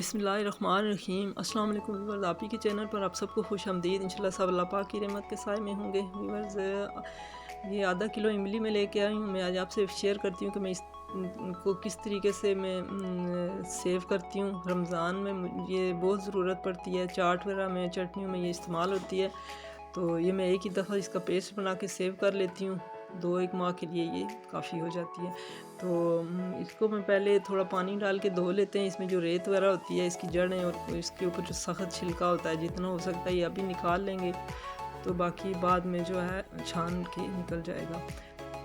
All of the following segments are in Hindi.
बिस्मिल्लाहिर्रहमानिर्रहीम। अस्सलाम वालेकुम व्यूअर्स, आप ही के चैनल पर आप सबको खुश आमदीद। इंशाल्लाह सब अल्लाह पाक की रहमत के साए में होंगे। व्यूअर्स, ये आधा किलो इमली में लेके आई हूँ। मैं आज आपसे शेयर करती हूँ कि मैं को किस तरीके से मैं सेव करती हूँ। रमज़ान में ये बहुत ज़रूरत पड़ती है, चाट वगैरह में, चटनियों में ये इस्तेमाल होती है। तो ये मैं एक ही दफ़ा इसका पेस्ट बना के सेव कर लेती हूँ। 2-1 माह के लिए ये काफ़ी हो जाती है। तो इसको मैं पहले थोड़ा पानी डाल के धो लेते हैं। इसमें जो रेत वगैरह होती है, इसकी जड़ें और इसके ऊपर जो सख्त छिलका होता है, जितना हो सकता है ये अभी निकाल लेंगे, तो बाकी बाद में जो है छान के निकल जाएगा।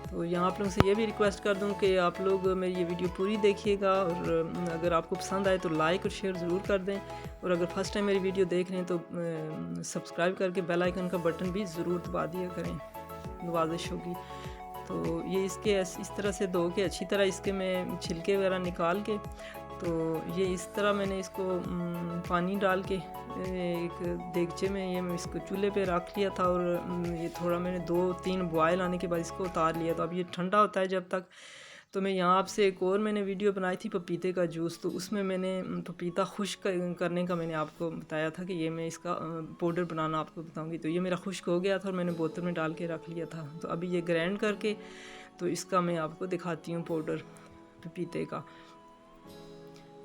तो यहाँ आप लोगों से ये भी रिक्वेस्ट कर दूँ कि आप लोग मेरी ये वीडियो पूरी देखिएगा, और अगर आपको पसंद आए तो लाइक और शेयर ज़रूर कर दें, और अगर फर्स्ट टाइम मेरी वीडियो देख रहे हैं तो सब्सक्राइब करके बेल आइकन का बटन भी ज़रूर दबा दिया करें, नवाजिश होगी। तो ये इसके इस तरह से धो के अच्छी तरह इसके मैं छिलके वगैरह निकाल के, तो ये इस तरह मैंने इसको पानी डाल के एक देगचे में ये मैं इसको चूल्हे पे रख लिया था, और ये थोड़ा मैंने 2-3 बॉयल आने के बाद इसको उतार लिया। तो अब ये ठंडा होता है जब तक। तो मैं यहाँ आपसे एक और मैंने वीडियो बनाई थी पपीते का जूस, तो उसमें मैंने पपीता खुश्क करने का मैंने आपको बताया था कि ये मैं इसका पाउडर बनाना आपको बताऊंगी। तो ये मेरा खुश्क हो गया था और मैंने बोतल में डाल के रख लिया था। तो अभी ये ग्राइंड करके तो इसका मैं आपको दिखाती हूँ पाउडर पपीते का।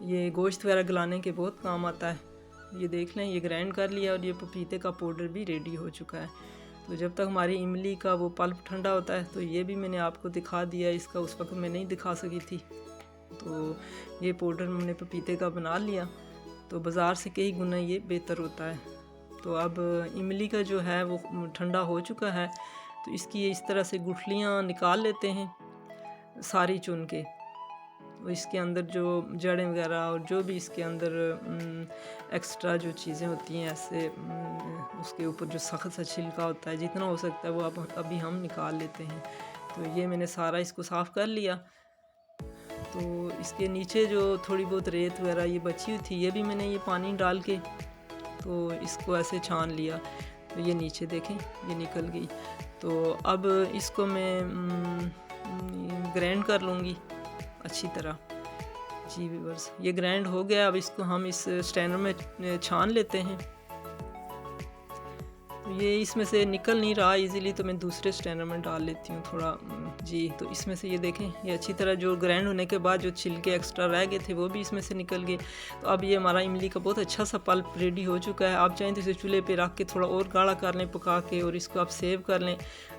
ये गोश्त वगैरह गलाने के बहुत काम आता है। ये देख लें, ये ग्राइंड कर लिया और ये पपीते का पाउडर भी रेडी हो चुका है। तो जब तक हमारी इमली का वो पल्प ठंडा होता है, तो ये भी मैंने आपको दिखा दिया। इसका उस वक्त मैं नहीं दिखा सकी थी। तो ये पाउडर मैंने पपीते का बना लिया, तो बाज़ार से कई गुना ये बेहतर होता है। तो अब इमली का जो है वो ठंडा हो चुका है, तो इसकी इस तरह से गुठलियाँ निकाल लेते हैं सारी चुन के। और इसके अंदर जो जड़ें वगैरह और जो भी इसके अंदर एक्स्ट्रा जो चीज़ें होती हैं, ऐसे उसके ऊपर जो सख्त सा छिलका होता है, जितना हो सकता है वो अब अभी हम निकाल लेते हैं। तो ये मैंने सारा इसको साफ़ कर लिया। तो इसके नीचे जो थोड़ी बहुत रेत वगैरह ये बची हुई थी, ये भी मैंने ये पानी डाल के तो इसको ऐसे छान लिया। तो ये नीचे देखें, ये निकल गई। तो अब इसको मैं ग्राइंड कर लूँगी अच्छी तरह। जी व्यूअर्स, ये ग्राइंड हो गया। अब इसको हम इस स्ट्रेनर में छान लेते हैं। तो ये इसमें से निकल नहीं रहा इजीली, तो मैं दूसरे स्ट्रेनर में डाल लेती हूँ थोड़ा। जी, तो इसमें से ये देखें, ये अच्छी तरह जो ग्राइंड होने के बाद जो छिलके एक्स्ट्रा रह गए थे वो भी इसमें से निकल गए। तो अब ये हमारा इमली का बहुत अच्छा सा पल्प रेडी हो चुका है। आप चाहें तो इसे चूल्हे पे रख के थोड़ा और गाढ़ा कर लें पका के, और इसको आप सेव कर लें।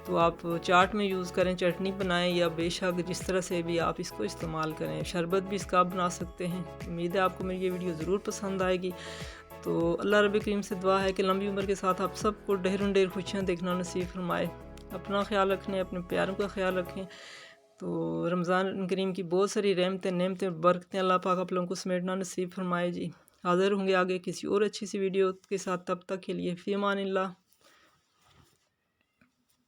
तो आप चाट में यूज़ करें, चटनी बनाएं, या बेशक जिस तरह से भी आप इसको इस्तेमाल करें। शरबत भी इसका आप बना सकते हैं। उम्मीद है आपको मेरी ये वीडियो ज़रूर पसंद आएगी। तो अल्लाह रब्बे करीम से दुआ है कि लंबी उम्र के साथ आप सबको ढेरों ढेर खुशियाँ देखना नसीब फरमाए। अपना ख्याल रखें, अपने प्यारों का ख्याल रखें। तो रमज़ान करीम की बहुत सारी रहमतें, नेमतें, बरकतें अल्लाह पाक आप लोगों को समेटना नसीब फरमाए। जी, हाज़िर होंगे आगे किसी और अच्छी सी वीडियो के साथ। तब तक के लिए फ़ी अमानिल्लाह।